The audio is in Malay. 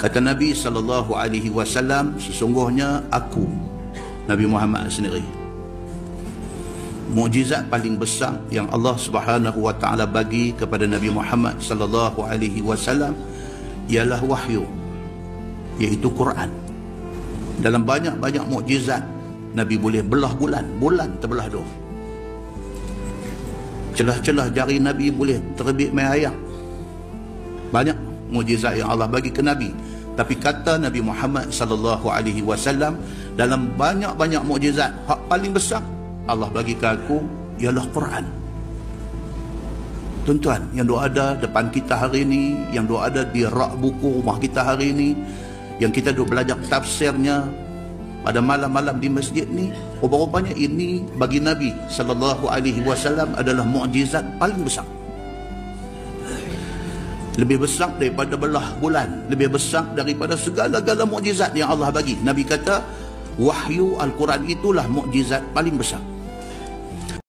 Kata Nabi SAW, sesungguhnya aku, Nabi Muhammad sendiri, mukjizat paling besar yang Allah Subhanahu wa taala bagi kepada Nabi Muhammad SAW ialah wahyu, iaitu Quran. Dalam banyak-banyak mukjizat, Nabi boleh belah bulan terbelah dua. Celah-celah jari Nabi boleh terbit mai air. Banyak mukjizat yang Allah bagi ke Nabi. Tapi kata Nabi Muhammad SAW, dalam banyak-banyak mukjizat, hak paling besar Allah bagi ke aku ialah Quran. Tuan-tuan, yang ada depan kita hari ini, yang ada di rak buku rumah kita hari ini, yang kita duk belajar tafsirnya pada malam-malam di masjid ni, rupa-rupanya ini bagi Nabi SAW adalah mukjizat paling besar. Lebih besar daripada belah bulan, lebih besar daripada segala-gala mukjizat yang Allah bagi. Nabi kata, wahyu Al-Quran itulah mukjizat paling besar.